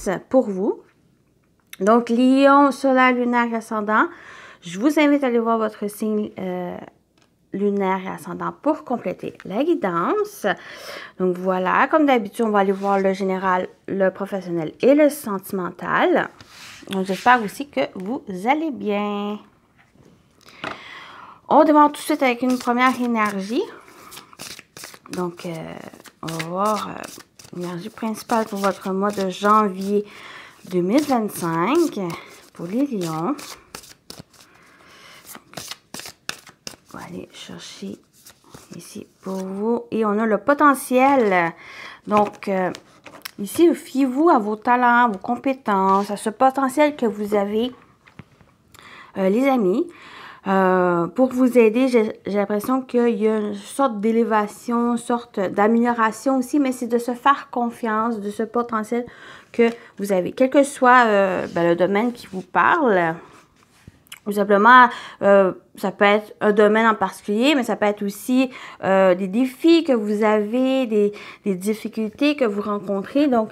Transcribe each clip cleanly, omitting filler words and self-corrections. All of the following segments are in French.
guidance pour vous. Donc, Lion, solaire, lunaire et ascendant. Je vous invite à aller voir votre signe lunaire et ascendant pour compléter la guidance. Donc, voilà. Comme d'habitude, on va aller voir le général, le professionnel et le sentimental. Donc, j'espère aussi que vous allez bien. On démarre tout de suite avec une première énergie. Donc, on va voir l'énergie principale pour votre mois de janvier 2025 pour les lions. On va aller chercher ici pour vous. Et on a le potentiel. Donc, ici, fiez-vous à vos talents, vos compétences, à ce potentiel que vous avez, les amis. Pour vous aider, j'ai l'impression qu'il y a une sorte d'élévation, une sorte d'amélioration aussi, mais c'est de se faire confiance de ce potentiel que vous avez. Quel que soit le domaine qui vous parle, ou simplement, ça peut être un domaine en particulier, mais ça peut être aussi des défis que vous avez, des difficultés que vous rencontrez. Donc,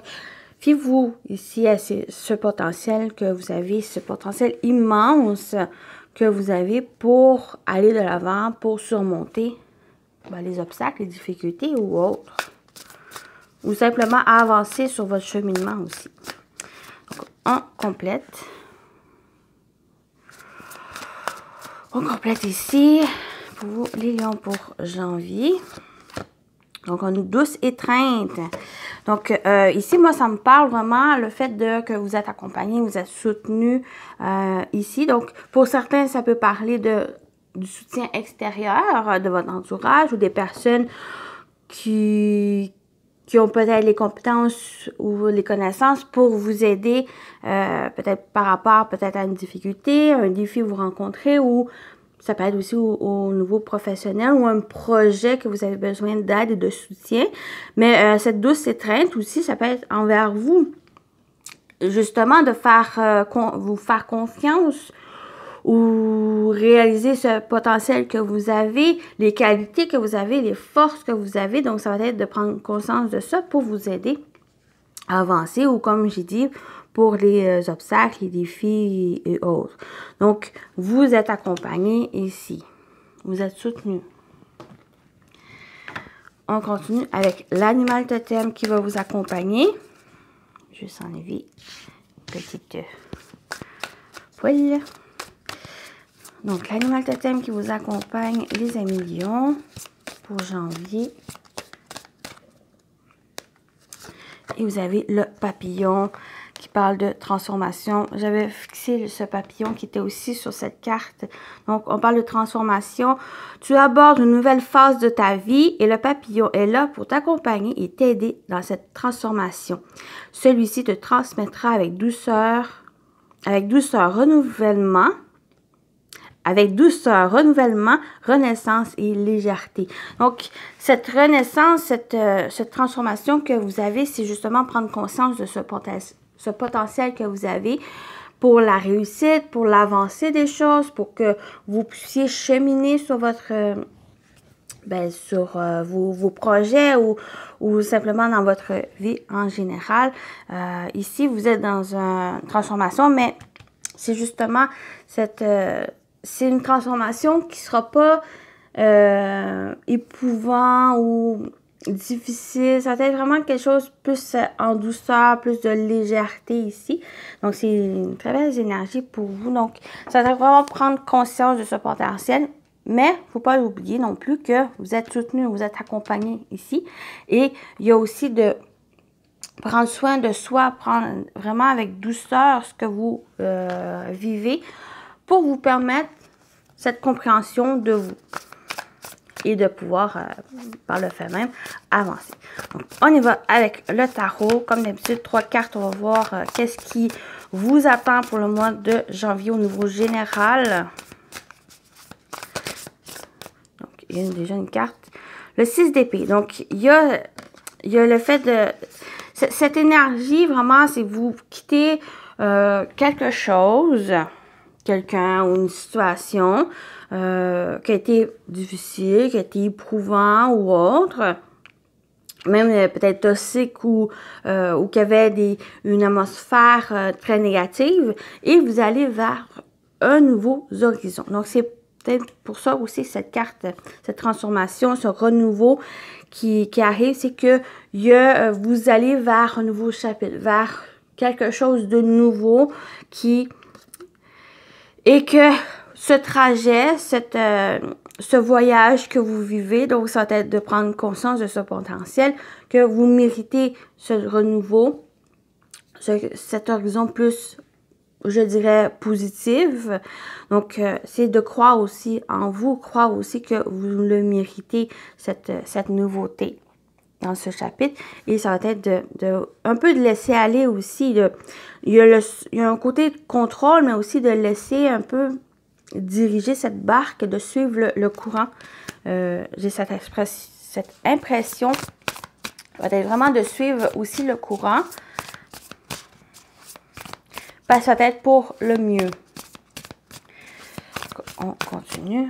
fiez-vous ici à ce potentiel que vous avez, ce potentiel immense que vous avez pour aller de l'avant, pour surmonter les obstacles, les difficultés ou autres. Ou simplement avancer sur votre cheminement aussi. Donc, on complète. On complète ici pour vous, les lions pour janvier. Donc, on a une douce étreinte. Donc, ici, moi, ça me parle vraiment le fait que vous êtes accompagné, vous êtes soutenu ici. Donc, pour certains, ça peut parler du soutien extérieur de votre entourage ou des personnes qui ont peut-être les compétences ou les connaissances pour vous aider peut-être par rapport à une difficulté, un défi que vous rencontrez ou ça peut être aussi au niveau professionnel ou un projet que vous avez besoin d'aide et de soutien. Mais cette douce étreinte aussi, ça peut être envers vous. Justement, de vous faire confiance ou réaliser ce potentiel que vous avez, les qualités que vous avez, les forces que vous avez. Donc, ça va être de prendre conscience de ça pour vous aider à avancer ou, comme j'ai dit, pour les obstacles, les défis et autres. Donc, vous êtes accompagné ici. Vous êtes soutenu. On continue avec l'animal totem qui va vous accompagner. Juste enlever une petite poêle. Donc, l'animal totem qui vous accompagne, les amis lions, pour janvier. Et vous avez le papillon qui parle de transformation. J'avais fixé ce papillon qui était aussi sur cette carte. Donc, on parle de transformation. Tu abordes une nouvelle phase de ta vie et le papillon est là pour t'accompagner et t'aider dans cette transformation. Celui-ci te transmettra avec douceur, renouvellement, renaissance et légèreté. Donc, cette renaissance, cette transformation que vous avez, c'est justement prendre conscience de ce potentiel que vous avez pour la réussite, pour l'avancée des choses, pour que vous puissiez cheminer sur votre vos projets ou simplement dans votre vie en général. Ici, vous êtes dans une transformation, mais c'est justement c'est une transformation qui ne sera pas éprouvant ou difficile. Ça va être vraiment quelque chose plus en douceur, plus de légèreté ici. Donc, c'est une très belle énergie pour vous. Donc, ça va vraiment prendre conscience de ce potentiel. Mais, il ne faut pas oublier non plus que vous êtes soutenu, vous êtes accompagné ici. Et il y a aussi de prendre soin de soi, prendre vraiment avec douceur ce que vous vivez pour vous permettre cette compréhension de vous et de pouvoir, par le fait même, avancer. Donc, on y va avec le tarot. Comme d'habitude, 3 cartes, on va voir qu'est-ce qui vous attend pour le mois de janvier au niveau général. Donc, il y a déjà une carte. Le 6 d'épée. Donc, il y a le fait de... Cette énergie, vraiment, c'est vous quitter quelque chose, quelqu'un ou une situation qui a été difficile, qui a été éprouvant ou autre. même peut-être toxique ou qu'il y avait une atmosphère très négative, et vous allez vers un nouveau horizon. Donc, c'est peut-être pour ça aussi cette carte, cette transformation, ce renouveau qui arrive, c'est que vous allez vers un nouveau chapitre, vers quelque chose de nouveau et que ce trajet, ce voyage que vous vivez, donc ça va être de prendre conscience de ce potentiel, que vous méritez ce renouveau, cet horizon plus, je dirais, positif. Donc, c'est de croire aussi en vous, croire aussi que vous le méritez, cette nouveauté dans ce chapitre. Et ça va être un peu de laisser aller aussi. Il y a un côté de contrôle, mais aussi de laisser un peu diriger cette barque, de suivre le courant. J'ai cette impression, ça va être vraiment de suivre aussi le courant. Parce que ça va être pour le mieux. On continue.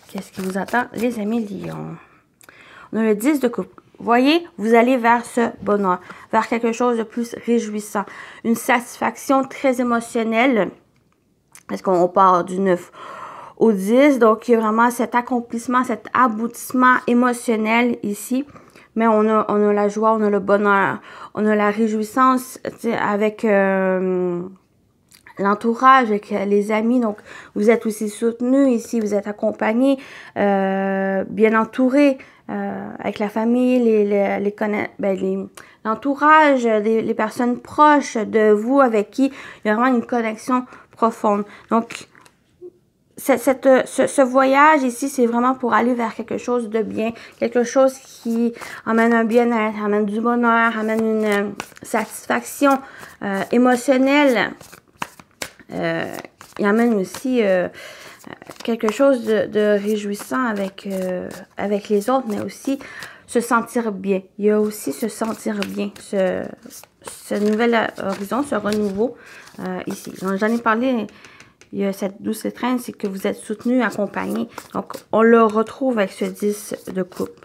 Qu'est-ce qui vous attend, les amis Lion? On a le 10 de coupe. Voyez, vous allez vers ce bonheur, vers quelque chose de plus réjouissant. Une satisfaction très émotionnelle. Parce qu'on part du 9 au 10. Donc, il y a vraiment cet accomplissement, cet aboutissement émotionnel ici. Mais on a la joie, on a le bonheur, on a la réjouissance avec l'entourage, avec les amis. Donc, vous êtes aussi soutenu ici, vous êtes accompagné, bien entouré avec la famille, l'entourage, les personnes proches de vous avec qui il y a vraiment une connexion profonde. Donc, ce voyage ici, c'est vraiment pour aller vers quelque chose de bien, quelque chose qui amène un bien-être, amène du bonheur, amène une satisfaction émotionnelle. Il amène aussi quelque chose de réjouissant avec les autres, mais aussi se sentir bien. Il y a aussi se sentir bien, ce nouvel horizon, ce renouveau ici. J'en ai parlé. Il y a cette douce étreinte, c'est que vous êtes soutenu, accompagné. Donc, on le retrouve avec ce 10 de coupe.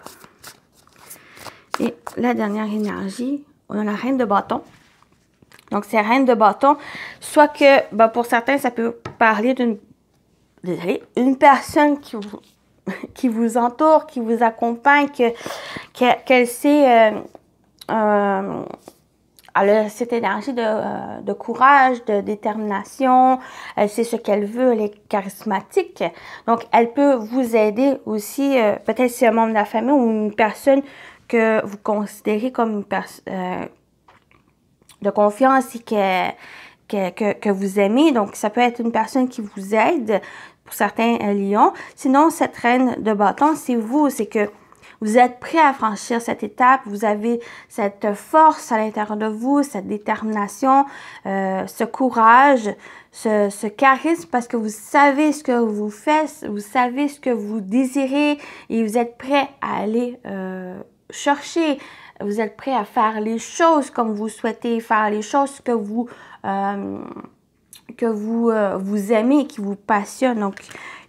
Et la dernière énergie, on a la reine de bâton. Donc, c'est reine de bâton. Soit que, ben, pour certains, ça peut parler d'une personne qui vous entoure, qui vous accompagne, qu'elle sait... elle a cette énergie de courage, de détermination, elle sait ce qu'elle veut, elle est charismatique. Donc, elle peut vous aider aussi, peut-être si c'est un membre de la famille ou une personne que vous considérez comme une personne de confiance et que vous aimez. Donc, ça peut être une personne qui vous aide pour certains lions. Sinon, cette reine de bâton, c'est vous, c'est que vous êtes prêt à franchir cette étape, vous avez cette force à l'intérieur de vous, cette détermination, ce courage, ce charisme, parce que vous savez ce que vous faites, vous savez ce que vous désirez et vous êtes prêt à aller chercher, vous êtes prêt à faire les choses comme vous souhaitez, faire les choses que vous aimez, qui vous passionnent. Donc,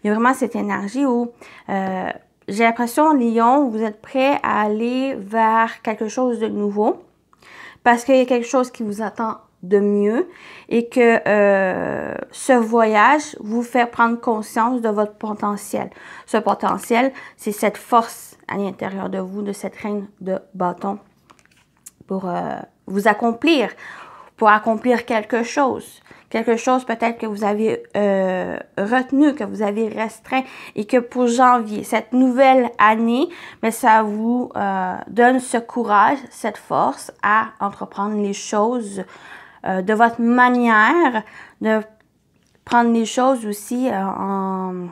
il y a vraiment cette énergie où... j'ai l'impression, Lion, vous êtes prêt à aller vers quelque chose de nouveau parce qu'il y a quelque chose qui vous attend de mieux et que ce voyage vous fait prendre conscience de votre potentiel. Ce potentiel, c'est cette force à l'intérieur de vous, de cette reine de bâton pour vous accomplir, pour accomplir quelque chose. Quelque chose peut-être que vous avez retenu, que vous avez restreint et que pour janvier, cette nouvelle année, mais ça vous donne ce courage, cette force à entreprendre les choses de votre manière, de prendre les choses aussi en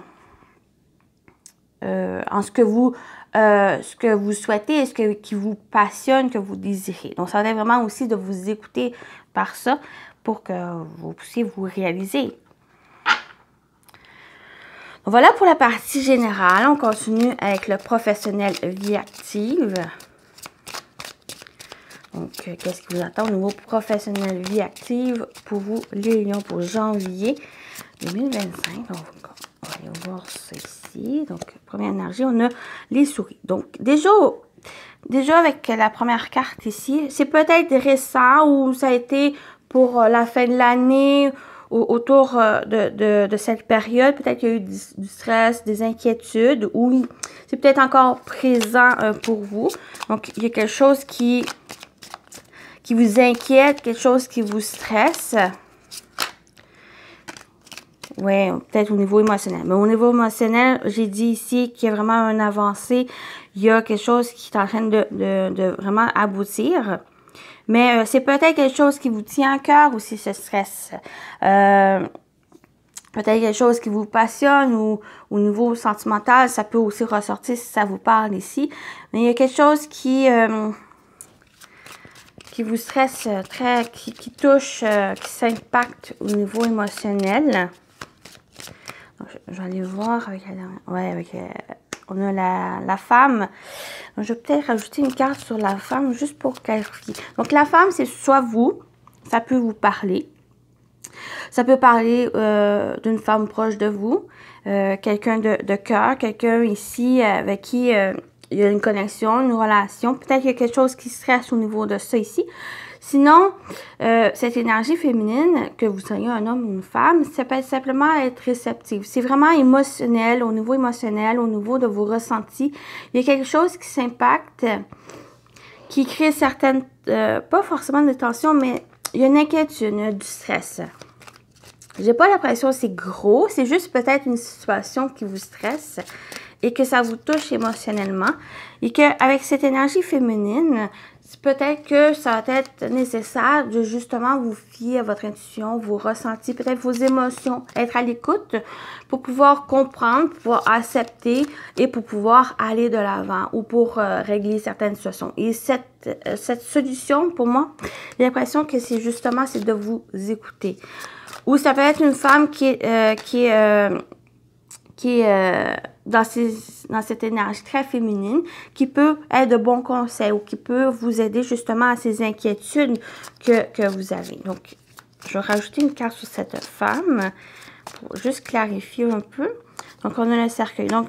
ce que vous souhaitez, ce qui vous passionne, que vous désirez. Donc, ça va être vraiment aussi de vous écouter par ça pour que vous puissiez vous réaliser. Donc, voilà pour la partie générale. On continue avec le professionnel vie active. Donc, qu'est-ce qui vous attend au niveau professionnel vie active pour vous, les lions, pour janvier 2025. Donc, on va aller voir ça ici. ici. Donc, première énergie, on a les souris. Donc, déjà avec la première carte ici, c'est peut-être récent ou ça a été pour la fin de l'année, autour de cette période. Peut-être qu'il y a eu du stress, des inquiétudes, ou c'est peut-être encore présent pour vous. Donc, il y a quelque chose qui vous inquiète, quelque chose qui vous stresse. Oui, peut-être au niveau émotionnel. Mais au niveau émotionnel, j'ai dit ici qu'il y a vraiment un avancé. Il y a quelque chose qui est en train de vraiment aboutir. Mais c'est peut-être quelque chose qui vous tient à cœur aussi, ce stress. Peut-être quelque chose qui vous passionne ou au niveau sentimental, ça peut aussi ressortir si ça vous parle ici. Mais il y a quelque chose qui vous stresse, qui touche, qui s'impacte au niveau émotionnel. Donc, je vais aller voir avec la dernière. Ouais, on a la femme. Donc, je vais peut-être rajouter une carte sur la femme juste pour clarifier. Donc, la femme, c'est soit vous, ça peut vous parler. Ça peut parler d'une femme proche de vous, quelqu'un de cœur, quelqu'un ici avec qui il y a une connexion, une relation. Peut-être qu'il y a quelque chose qui stresse au niveau de ça ici. Sinon, cette énergie féminine, que vous soyez un homme ou une femme, ça peut simplement être réceptive. C'est vraiment émotionnel, au niveau de vos ressentis. Il y a quelque chose qui s'impacte, qui crée certaines, pas forcément de tension, mais il y a une inquiétude, il y a du stress. J'ai pas l'impression que c'est gros, c'est juste peut-être une situation qui vous stresse et que ça vous touche émotionnellement. Et qu'avec cette énergie féminine, peut-être que ça va être nécessaire de justement vous fier à votre intuition, vos ressentis, peut-être vos émotions, être à l'écoute pour pouvoir comprendre, pour pouvoir accepter et pour pouvoir aller de l'avant ou pour régler certaines situations. Et cette solution, pour moi, j'ai l'impression que c'est justement de vous écouter. Ou ça peut être une femme qui est dans cette énergie très féminine, qui peut être de bons conseils ou qui peut vous aider justement à ces inquiétudes que vous avez. Donc, je vais rajouter une carte sur cette femme pour juste clarifier un peu. Donc, on a le cercueil. Donc,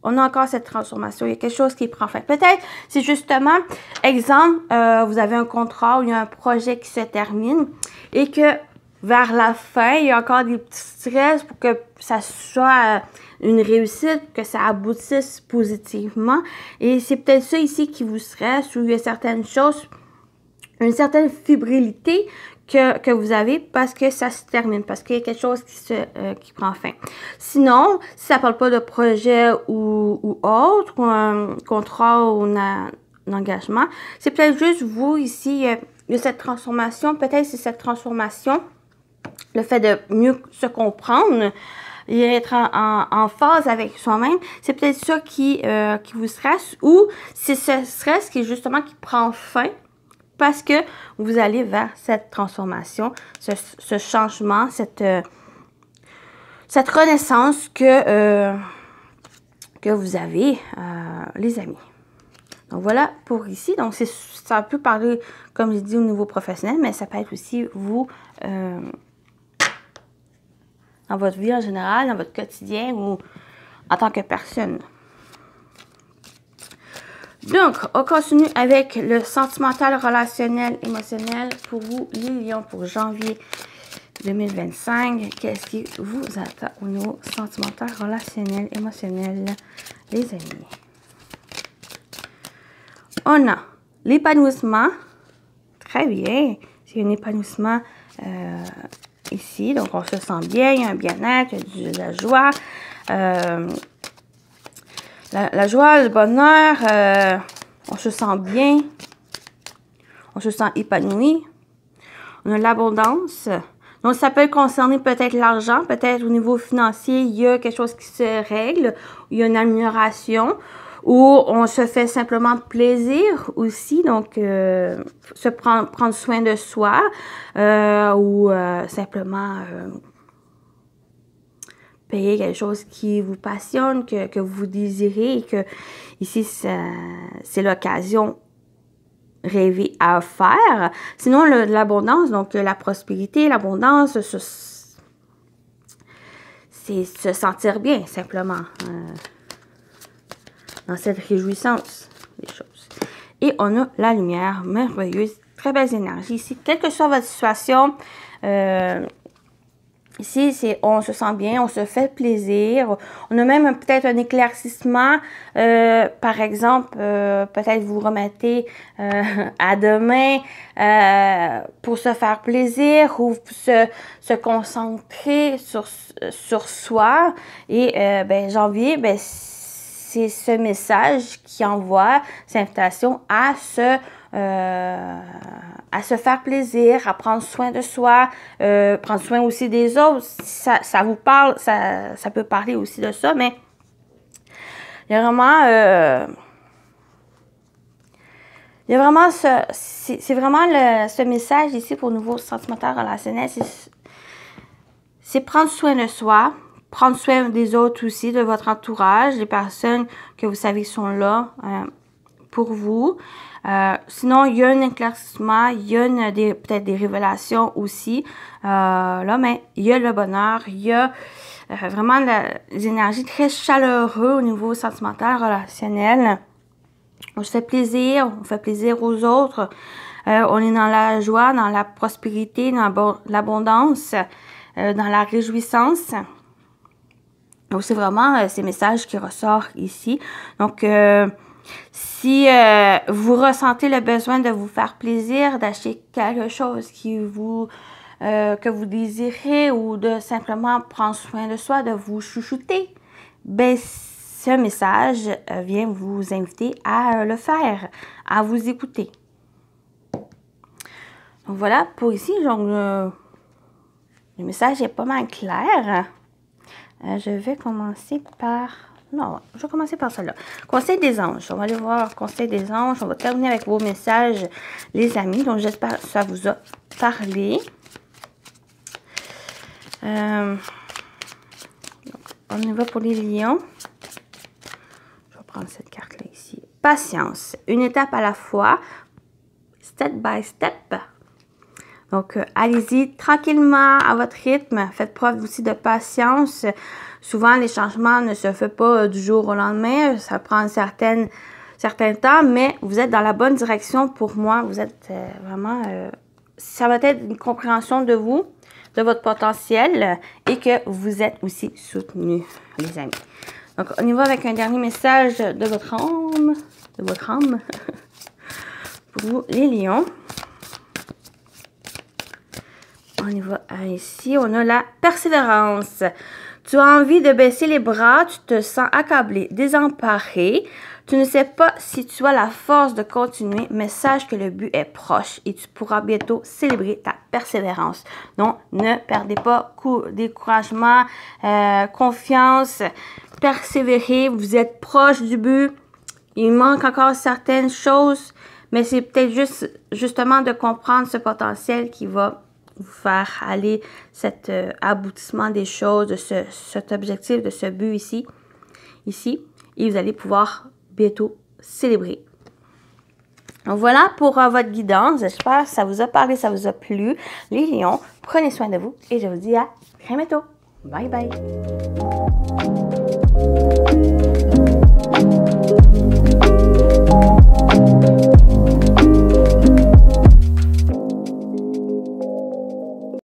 on a encore cette transformation. Il y a quelque chose qui prend fin. Peut-être, c'est justement, exemple, vous avez un contrat ou il y a un projet qui se termine et que vers la fin, il y a encore des petits stress pour que ça soit une réussite, que ça aboutisse positivement. Et c'est peut-être ça ici qui vous stresse, ou il y a certaines choses, une certaine fébrilité que vous avez parce que ça se termine, parce qu'il y a quelque chose qui prend fin. Sinon, si ça ne parle pas de projet ou autre, ou un contrat ou un engagement, c'est peut-être juste vous ici, il y a cette transformation, peut-être c'est cette transformation, le fait de mieux se comprendre et être en phase avec soi-même, c'est peut-être ça qui vous stresse, ou c'est ce stress qui justement qui prend fin parce que vous allez vers cette transformation, ce changement, cette renaissance que vous avez, les amis. Donc voilà pour ici. Donc ça peut parler, comme je dis, au niveau professionnel, mais ça peut être aussi vous dans votre vie en général, dans votre quotidien ou en tant que personne. Donc, on continue avec le sentimental, relationnel, émotionnel pour vous, les lions, pour janvier 2025. Qu'est-ce qui vous attend au niveau sentimental, relationnel, émotionnel, les amis? On a l'épanouissement. Très bien. C'est un épanouissement ici. Donc, on se sent bien, il y a un bien-être, il y a de la joie. La joie, le bonheur, on se sent bien, on se sent épanoui, on a l'abondance. Donc, ça peut concerner peut-être l'argent, peut-être au niveau financier, il y a quelque chose qui se règle, il y a une amélioration, ou on se fait simplement plaisir aussi, donc prendre soin de soi, ou simplement payer quelque chose qui vous passionne, que vous désirez, et que ici, c'est l'occasion rêvée à faire. Sinon, c'est se sentir bien, simplement. Dans cette réjouissance des choses. Et on a la lumière merveilleuse. Très belles énergies ici. Quelle que soit votre situation, ici, on se sent bien, on se fait plaisir. On a même peut-être un éclaircissement. Par exemple, peut-être vous remettez à demain pour se faire plaisir ou se concentrer sur soi. Et ben, janvier, ben, c'est ce message qui envoie cette invitation à se faire plaisir, à prendre soin de soi, prendre soin aussi des autres. Ça vous parle, ça peut parler aussi de ça, mais il y a vraiment, c'est vraiment ce message ici pour nouveau sentimental relationnel, c'est prendre soin de soi, prendre soin des autres aussi, de votre entourage, les personnes que vous savez sont là pour vous. Sinon, il y a un éclaircissement, il y a peut-être des révélations aussi. Là, mais il y a le bonheur, il y a vraiment des énergies très chaleureuses au niveau sentimental, relationnel. On se fait plaisir, on fait plaisir aux autres. On est dans la joie, dans la prospérité, dans l'abondance, dans la réjouissance. Donc, c'est vraiment ces messages qui ressortent ici. Donc, si vous ressentez le besoin de vous faire plaisir, d'acheter quelque chose que vous désirez ou de simplement prendre soin de soi, de vous chouchouter, ben, ce message vient vous inviter à le faire, à vous écouter. Donc, voilà, pour ici, donc, le message est pas mal clair. Je vais commencer par... Non, je vais commencer par celle-là. Conseil des anges. On va aller voir Conseil des anges. On va terminer avec vos messages, les amis. Donc, j'espère que ça vous a parlé. Donc, on y va pour les lions. Je vais prendre cette carte-là ici. Patience. Une étape à la fois. Step by step. Donc, allez-y tranquillement à votre rythme. Faites preuve aussi de patience. Souvent, les changements ne se font pas du jour au lendemain. Ça prend un certain temps, mais vous êtes dans la bonne direction pour moi. Vous êtes vraiment... ça va être une compréhension de vous, de votre potentiel et que vous êtes aussi soutenu, les amis. Donc, on y va avec un dernier message de votre âme. Pour vous, les lions. On y va ici. On a la persévérance. Tu as envie de baisser les bras, tu te sens accablé, désemparé. Tu ne sais pas si tu as la force de continuer, mais sache que le but est proche et tu pourras bientôt célébrer ta persévérance. Donc, ne perdez pas découragement, confiance, persévérez, vous êtes proche du but. Il manque encore certaines choses, mais c'est peut-être justement de comprendre ce potentiel qui va vous faire aller cet aboutissement des choses, de cet objectif, de ce but ici, et vous allez pouvoir bientôt célébrer. Donc voilà pour votre guidance. J'espère que ça vous a parlé, ça vous a plu. Les lions, prenez soin de vous et je vous dis à très bientôt. Bye bye.